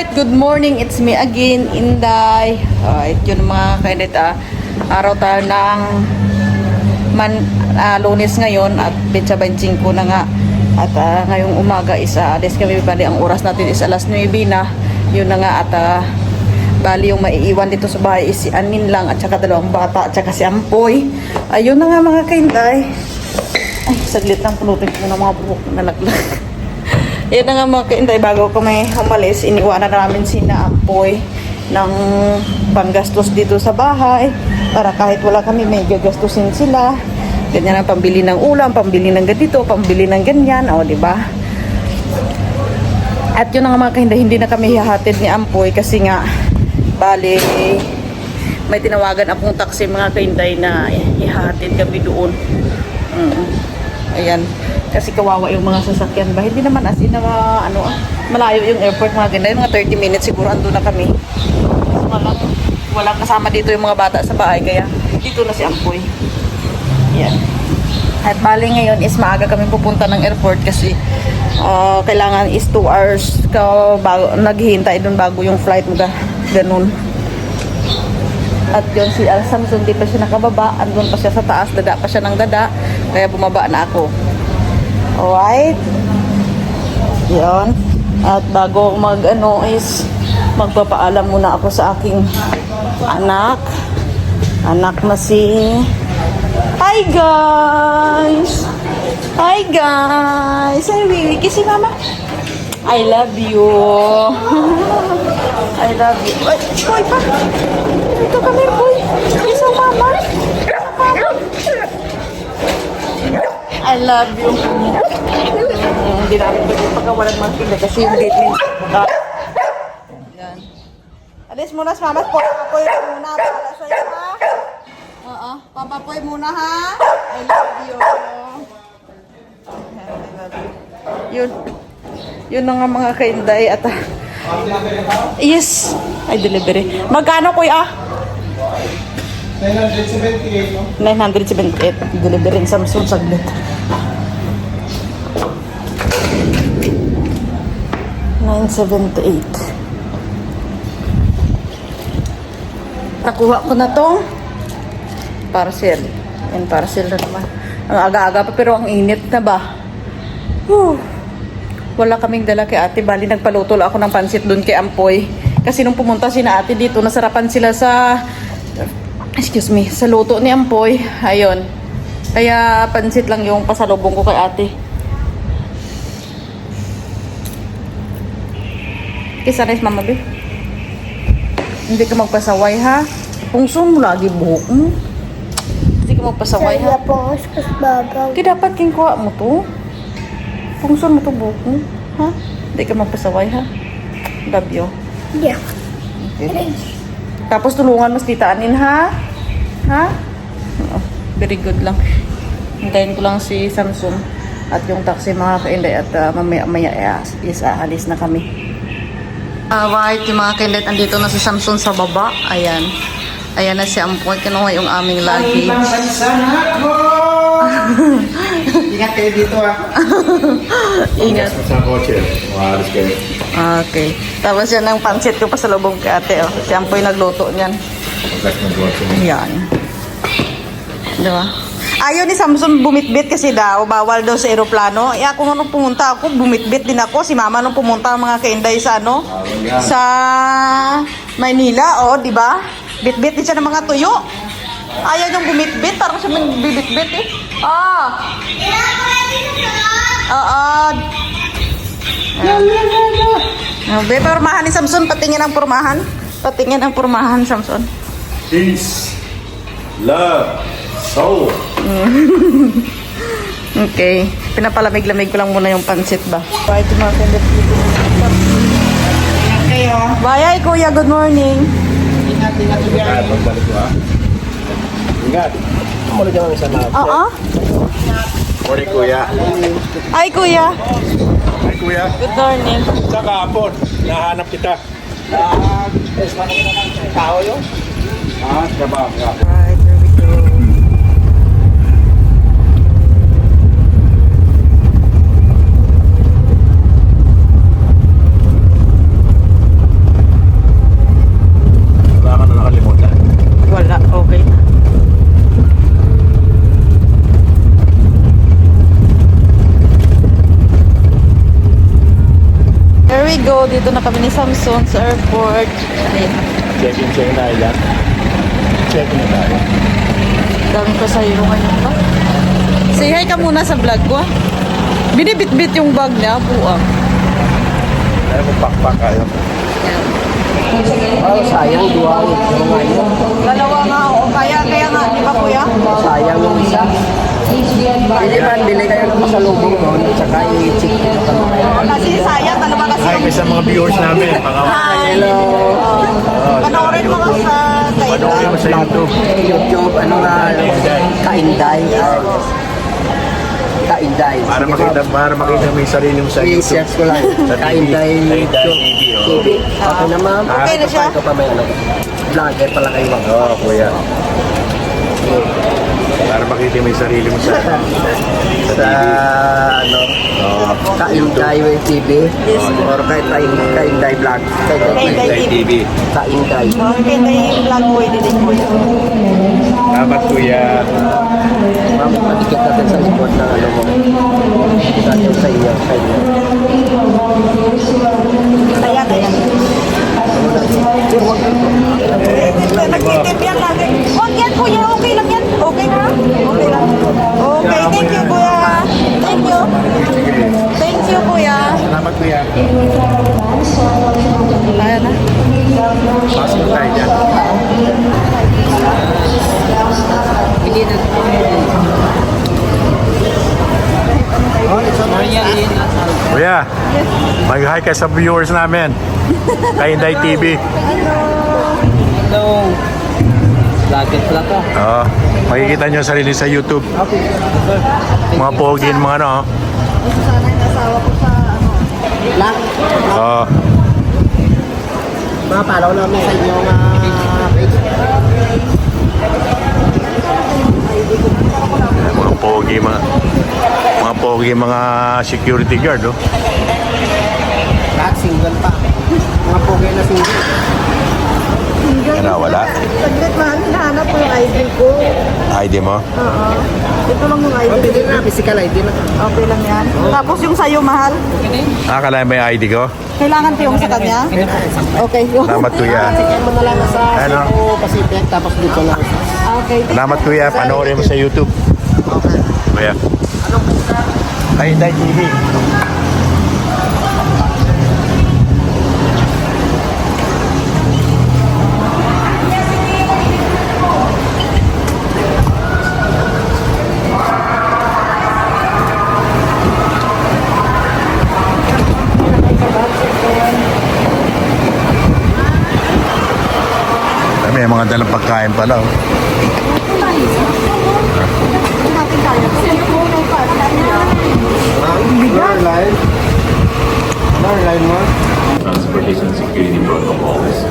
Alright, good morning. It's me again, Inday. Ito yung mga kainit. Araw tayo ng Lunes ngayon at Petsa 25 na nga. At ngayong umaga is alis kami. Bali, ang oras natin is alas 9 na. Yun na nga at bali yung maiiwan dito sa bahay is si Anin lang at saka dalawang bata at saka si Ampoy. Ayun na nga mga kainday. Ay, saglit lang pulutin ko ng mga buhok na nalaglag. Yan na nga mga kainday, bago kami umalis, iniwanan namin si Ampoy ng panggastos dito sa bahay para kahit wala kami, may gagastusin sila. Ganyan ang pambili ng ulam, pambili ng ganito, pambili ng ganyan, o diba? At yun na nga mga kainday, hindi na kami hihatid ni Ampoy kasi nga, bali, may tinawagan akong taxi mga kainday na ihatid kami doon. Ayan. Kasi kawawa yung mga sasakyan ba? Hindi naman as in na malayo yung airport mga ganyan. Mga 30 minutes siguro ando na kami. Walang kasama dito yung mga bata sa bahay. Kaya dito na si Ampoy. Ayan. At bali ngayon is maaga kami pupunta ng airport kasi kailangan is 2 hours naghihintay doon bago yung flight mo. Ganun. At yun si Samson, di pa siya nakababa. Andun pa siya sa taas. Dada pa siya ng dada. Kaya bumaba na ako. Alright. Yan. At bago is magpapaalam muna ako sa aking anak. Anak na si... Hi guys! Hi guys! Ay, Willy, kiss si mama. I love you. I love you. Ay, boy pa. Dito kami, boy. Kiss ang mama. I love you. Hindi namin pagkawalan mga kila kasi yung gate ni yan. Alis muna sa mama. Papapoy muna para sa'yo ha. Oo. Papapoy muna ha. I love you. I love you. Yun na nga mga kainday at yes. Ay delivery. Magkano kuya? 978, no? 978. Delivery ng Samsung saglit. 978. Nakuha ko na tong parcel. Yan, parcel na naman. Ang aga-aga pa pero ang init na ba? Wala kaming dala kay ate. Bali, nagpaluto ako ng pansit doon kay Ampoy. Kasi nung pumunta si na ate dito, nasarapan sila sa... Excuse me, sa luto ni Ampoy. Ayun. Kaya pansit lang yung pasalubong ko kay ate. Kisa na mama be. Hindi ka magpasaway ha. Pungso mo lagi buhok mo. Hindi ka magpasaway ha. Kaya dapat king kuha mo to. Pungso mo to buhok mo. Ha? Hindi ka magpasaway ha. Love you. Yeah. Okay. Tapos tulungan mo si Tita Anin ha. Ha? Oh, very good lang. Hintayin ko lang si Samsung at yung taxi mga kainday at mamaya is aalis na kami. Right, yung mga kainday, andito na si Samsung sa baba. Ayan. Ayan na si Ampoy. Kinuha yung aming luggage. Ingat kayo dito ha. Ingat. Sa kotse. Maalis kayo. Okay. Tapos yan ang pansit ko pa sa lubong kay ate. Oh. Si Ampoy nagluto niyan. Yan. Diba? Ayaw ni Samson bumitbit kasi daw, bawal daw sa eroplano. Ako nung pumunta ako, bumitbit din ako. Si mama nung pumunta mga kainday sa sa Maynila, oh, di ba? Bitbit din siya ng mga tuyo. Ayaw niyang bumitbit, parang siya bibitbit eh. Pormahan ni Samson, patingin ang pormahan. Patingin ang pormahan, Samson. Peace. Love. Soul. Okay. Pinapalamig-lamig ko lang muna yung pansit ba. Bye to mga kainday. Bye, kuya. Good morning. Ingat. Pagbalik ko ha. Ingat. Muli ka lang isa na. Oo. Morning kuya. Hi, kuya. Hi kuya. Good morning. Sa kahapon, nahanap kita. Tao yun? Trabaho ka. Right, here we go. go. Dito na kami ni Samson sa airport. Ayan. Check-in na ilan. Check-in na tayo. Dami ko sa iyo ngayon ba? Say hi ka muna sa vlog ko. Binibit-bit yung bag niya. Buang. Ayaw mo pakpak kayo. Oh, sayang, dua yung ngayon. Dalawa nga. O kaya nga. Di ba kuya? Sayang yung isa. Hindi man, bili kayo ng pasalubong doon, tsaka i-check nyo kami. Kasi sayang. Dalawa kasi Hi yung... sa mga viewers namin. Hi. Hello. Panoorin mo ka sa Panoorin mo sa YouTube. YouTube, ano nga, Kainday. Kainday. Para makita mo yung sarili mo sa YouTube. I-search ko lang. Sa TV. Kainday Kainday TV, oh. TV. Okay na ma'am. Okay na siya? Ito pa may ano. Vlogger pala kayo ma'am. Oo, kuya. Para makita mo yung sarili mo sa Sa ano, Kainday TV. Or Kainday Vlog. Kainday TV. Kainday. Okay na yung vlog mo. Din mo yun. Salamat, kuya. Ma'am, patikit natin sa likod ng ano mo. Sa iyo. Saya na yan. Nagtitip yan natin. Huwag yan kuya, okay lang yan. Okay na? Okay lang. Okay, thank you kuya. Thank you. Thank you kuya. Salamat, kuya. Kaya na. Pasok tayo dyan. Kuya, mag-hi ka sa viewers namin. Kainday TV. Hello. Vlogger pala ka. Oo. Makikita nyo ang sarili sa YouTube. Mga pogi, mga ano. Sana yung asawa ko sa ano. Vlog. Oo. Mga namin sa inyo page. Mga pogi, mga security guard, oh. Lahat single pa. Mga pogi na single. Ano, wala? Saglit mahal, hinahanap ko yung ID ko. ID mo? Oo. Ito lang yung ID. Pwede na, physical ID na. Okay lang yan. Tapos yung sa'yo, mahal. Akala mo yung ID ko? Kailangan ko yung sa kanya? Okay. Salamat, kuya. Sige mo na lang sa Ano? Cebu Pacific, tapos dito lang. Okay. Salamat, kuya. Panoorin mo sa YouTube. Okay. Kuya. Kainday TV. May mga dalang pagkain pala, oh. Transportation security protocols.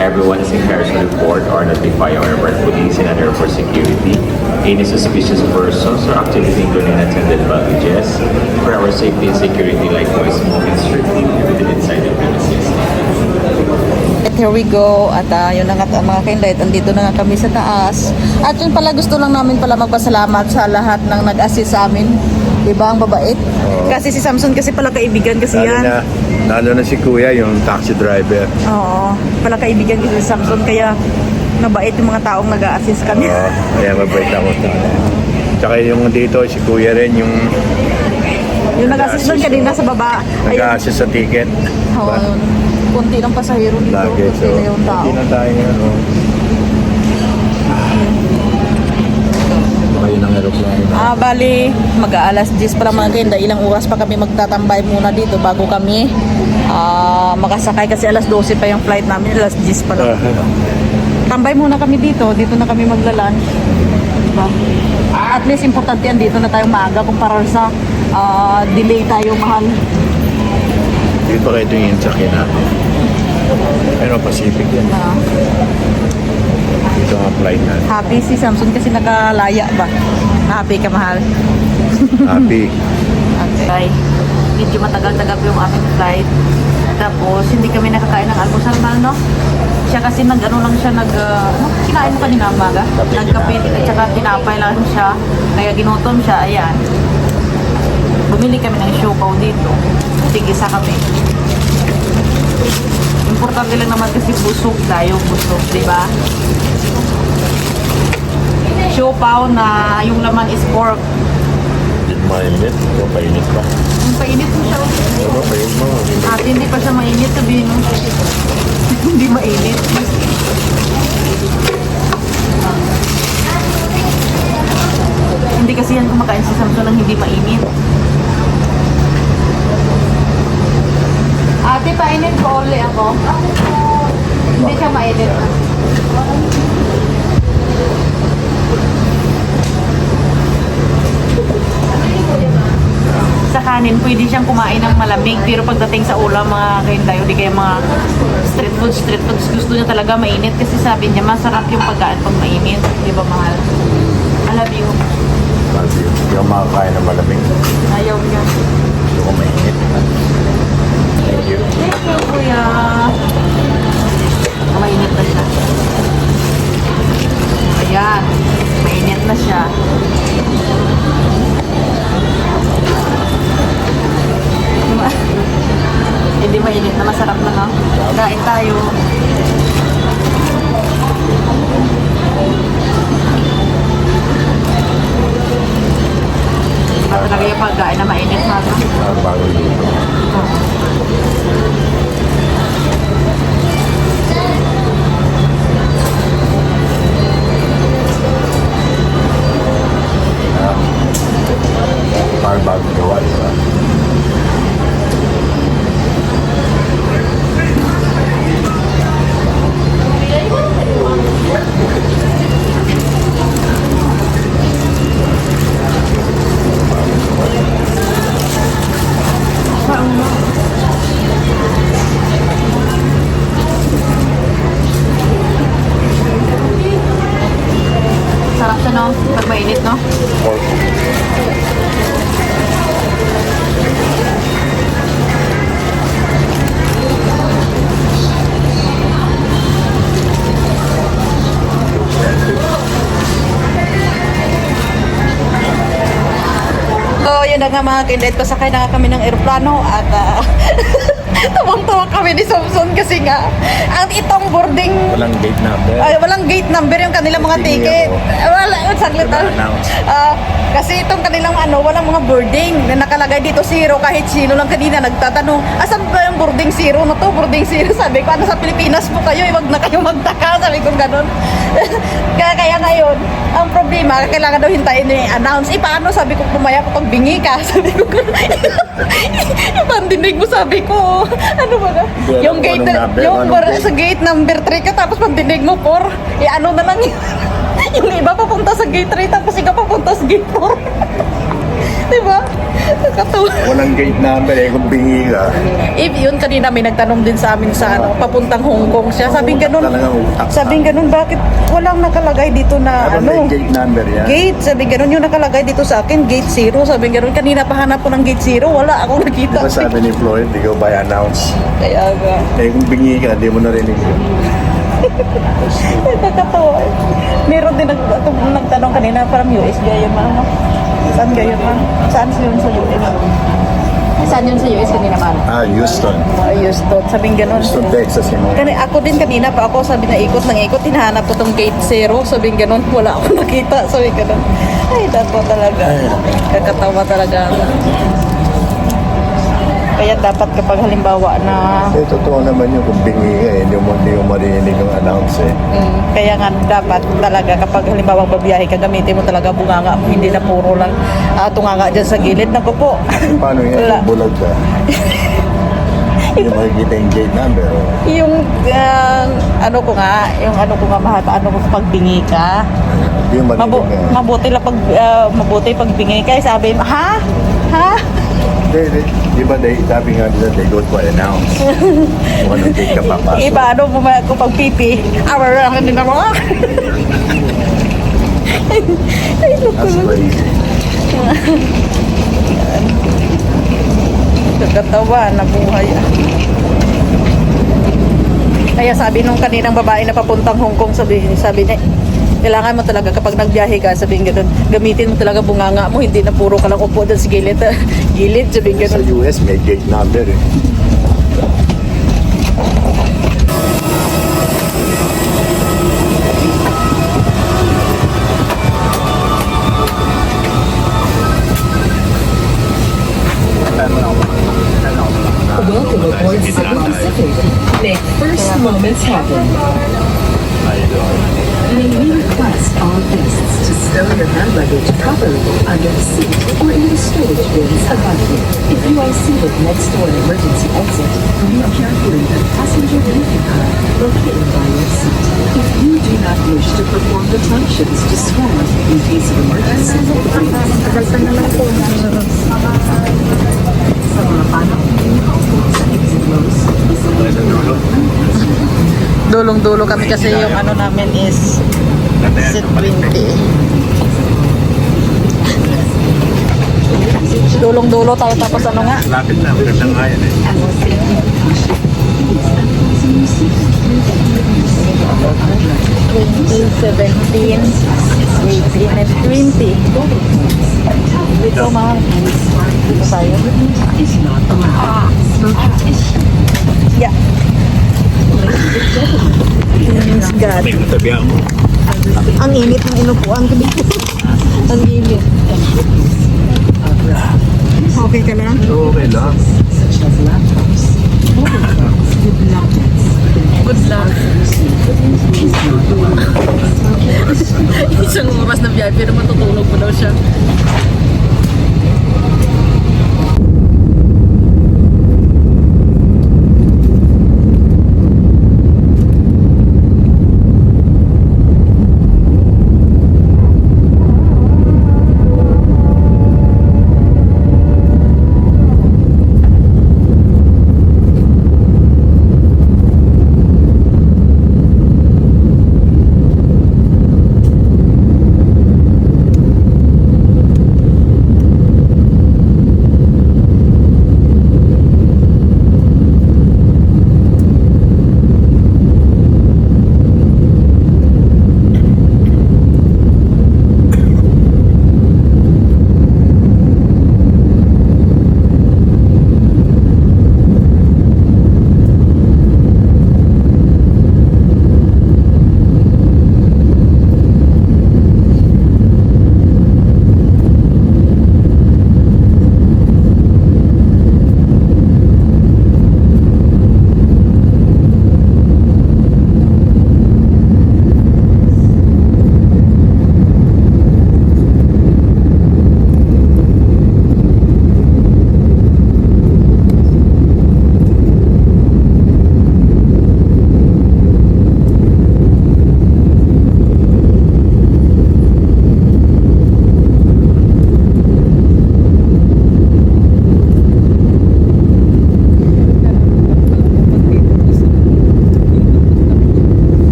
Everyone is encouraged to report or notify our airport police and other airport security any suspicious persons or activity including unattended baggages. For our safety and security, likewise, smoking strictly prohibited inside the premises. At here we go. At yun na nga mga kainday. Andito na nga kami sa taas. At yun pala gusto lang namin pala magpasalamat sa lahat ng nag-assist sa amin. Diba ang babait? Kasi si Samson kasi pala kaibigan kasi yan. Lalo na si kuya, yung taxi driver. Oo. Pala kaibigan kasi si Samson. Kaya mabait yung mga taong nag-assist kami. Oo, kaya mabait ako sa Tsaka yung dito, si kuya rin, yung Yung nag-assist doon kanina sa baba. Ayun. nag-assist sa ticket. Oo. Kunti ng pasahero dito. Lagi, Kunti so, na yung tao. hindi na tayo ngayon. Kayo ng aeroplano. Bali, mag-aalas 10 pa lang mga kainday. Ilang oras pa kami magtatambay muna dito bago kami makasakay kasi alas 12 pa yung flight namin. Alas 10 pa lang. Tambay muna kami dito. Dito na kami magla-lunch. Diba? At least importante yan. Dito na tayong maaga kumpara sa delay tayo mahal. Hindi pa kayo tingin sa natin. Pero Pacific yan. Dito ang flight natin. Happy si Samson kasi nakalaya ba? Happy ka mahal? Happy. Okay. Medyo matagal-tagal yung aming flight. Tapos, hindi kami nakakain ng almusal mahal, no? Siya kasi nag-ano lang siya, kinain mo kanina umaga? Nagkape, at saka tinapay lang siya. Kaya ginutom siya, ayan. Bumili kami ng siopaw dito. Tigisa kami. importante lang naman kasi busog tayo, busog, di ba? Siopaw na yung laman is pork. Mainit. O painit pa. Yung painit mo siya. Ano, painit mo. At hindi pa siya mainit, sabihin mo. Hindi mainit. Hindi kasi yan kumakain si Samson ng hindi mainit. Ate, painit ko uli ako. Hindi siya mainit. Sa kanin, pwede siyang kumain ng malamig. Pero pagdating sa ulam, mga kainday, o di kaya mga street foods, gusto niya talaga mainit. Kasi sabi niya, masarap yung pagkain pag mainit. Di ba, mahal? I love you. Kasi hindi ako makakain ng malamig. Ayaw niya. Hindi ko mainit. Thank you. Thank you, kuya. Mainit na siya. Ayan. Mainit na siya. Diba? Hindi mainit na masarap na, no? Kain tayo. Iba talaga yung pagkain na mainit, mga Bago dito. Parang bago gawa, di ba? Sarap siya, no? Pag mainit, no? Pork. So, yun na nga mga kindet ko. Sakay na nga kami ng aeroplano at tuwang-tuwa kami ni Samson kasi nga ang itong boarding Walang gate number. ay, walang gate number yung kanilang mga Hindi ticket. ako. Wala, saglit lang. Wala-announce. Kasi itong kanilang walang mga boarding na nakalagay dito zero kahit sino lang kanina nagtatanong, asan ba yung boarding zero na to? Boarding zero. Sabi ko, ano sa Pilipinas po kayo? Huwag na kayo magtaka. Sabi ko ganun. kaya ngayon, ang problema, kailangan daw hintayin na i-announce. Paano? Sabi ko, pumaya ko pag bingi ka. Sabi ko, yung pandinig mo, sabi ko, ano ba na? Hindi alam Yung kung gate, anong number, yung anong gate. sa gate number 3 ka, tapos pandinig mo 4. Ano na lang yun. Yung iba papunta sa gate 3, tapos ikaw papunta sa gate 4. Diba? Nakatawa. Walang gate number eh, kung bingi ka. Yun kanina may nagtanong din sa amin sa papuntang Hong Kong siya. Sabing ganun, Talagang utak. sabing ganun, bakit walang nakalagay dito na Pero may gate number yan. Gate, sabi ganun yung nakalagay dito sa akin, gate 0, sabi ganun, kanina pa hanap ko ng gate 0, wala akong nakita. Diba sabi ni Floyd, di ko by announce. Kaya nga, Eh kung bingi ka, di mo narinig yun. nakakatawa. Meron din nagtanong kanina, from US, gayon ma'am. Saan gayon ma'am? Saan yun sa US? Saan yun sa US kanina ma'am? Houston. Houston, sabing ganun. Houston, Texas yun. Ako din kanina pa ako, sabi na ikot ng ikot, hinahanap ko tong gate 0, sabing ganun, wala akong nakita, sabi ganun. Ay, dato talaga. Kakatawa talaga. Kaya dapat kapag halimbawa na Eh, totoo naman yun kung bingi ka eh. Hindi mo marinig yung announce eh. kaya nga dapat talaga kapag halimbawa babiyahe ka, gamitin mo talaga bunganga mo, hindi na puro lang tunganga dyan sa gilid. Naku po. Paano Wala. yan? Bulag ka. Hindi mo makikita yung gate number. Oh. Yung ano ko nga mahata, ano ko pagbingi ka. Hindi mo marinig eh. Mabuti pagbingi ka, sabi mo, ha? Di ba sabi nga nila, they go to announce. Kung anong gate ka papasok. Iba, ano mo kung pagpipi, awar din ako. Ay, That's crazy. Kakatawa na buhay. Kaya sabi nung kaninang babae na papuntang Hong Kong, sabi niya, kailangan mo talaga kapag nagbiyahe ka, sabihin gano'n, gamitin mo talaga bunganga mo, hindi na puro ka lang upo doon sa gilid. Gilid, sabihin Sa gano'n. US, may gate number eh. towards Cebu Pacific. Make first moments happen. May we request all guests to stow your hand luggage properly under the seat or in the storage bins above you. If you are seated next to an emergency exit, read carefully the passenger briefing card located by your seat. If you do not wish to perform the functions described in case of emergency, sa mga panahon sa exit rows, Dulong-dulo kami kasi yung ano namin is seat 20. Dulong-dulo tayo tapos ano nga? Lapit na, magandang nga yan eh. 2017, 18 and 20. Dito mahal. Dito tayo. Yeah. Thanks God. Tabihan mo. Ang init ng inupuan ko dito. Ang init. Okay ka lang? Okay lang. Good luck. Isang oras na biyahe pero matutulog mo daw siya.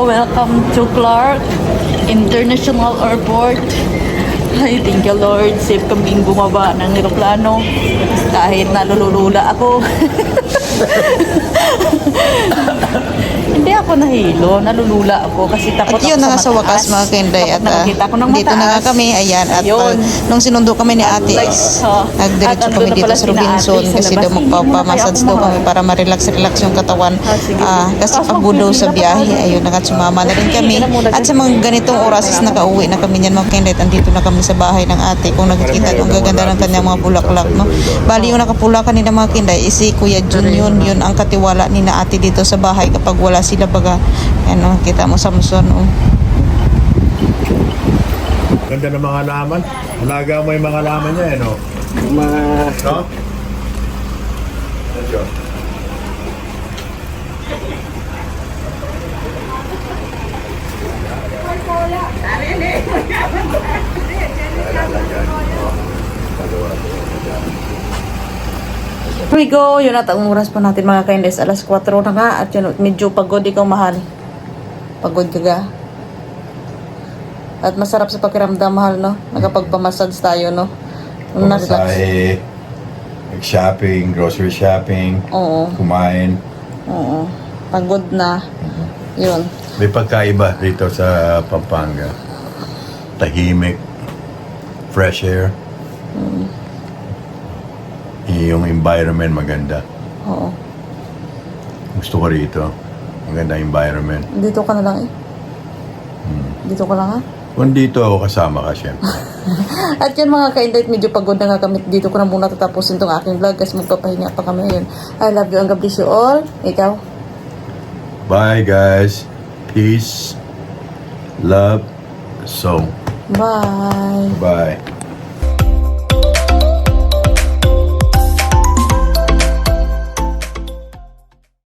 Welcome to Clark International Airport. Ay, thank you Lord. Safe kaming bumaba ng eroplano kahit nalulula ako. Hindi ako nahilo, nalulula ako kasi takot At yun ako na nga sa wakas mataas. mga Kenday at Takot na makita ko ng dito na nga mataas. kami ayan at Ayun. nung sinundo kami ni ate nagdiretso kami dito sa Robinson kasi daw magpapamassage daw kami para ma-relax yung katawan. Kasi pagod daw sa biyahe ayun na sumama na rin kami at sa mga ganitong oras is nakauwi na kami niyan mga Kenday. Andito na kami sa bahay ng ate kung nakikita ang gaganda ng kanyang mga bulaklak no. Bali yung nakapula kanina mga Kenday is si Kuya Jun yun ang katiwala ni na ate dito sa bahay kapag wala sila baga ano kita mo Samson oh. Ganda ng mga laman. Alaga mo yung mga laman niya eh, no? No? Medyo. Here we go. Yun at ang oras pa natin mga kaindes. Alas 4 na nga. At yun, medyo pagod ikaw mahal. Pagod ka ga. At masarap sa pakiramdam mahal, no? Nakapagpamassage tayo, no? Na-relax. Pamasahe, shopping, grocery shopping, Oo. kumain. Oo. Pagod na. Yun. May pagkaiba dito sa Pampanga. Tahimik, fresh air. Yung environment maganda. Oo. Gusto ko rito. Maganda environment. Dito ka na lang eh. Dito ka lang ha. Kung dito ako kasama ka, syempre. At yun mga ka-invite, medyo pagod na nga kami. Dito ko na muna tatapusin tong aking vlog kasi magpapahinga pa kami ngayon. I love you and God bless you all. Ikaw? Bye, guys. Peace, love, so. Bye. Bye.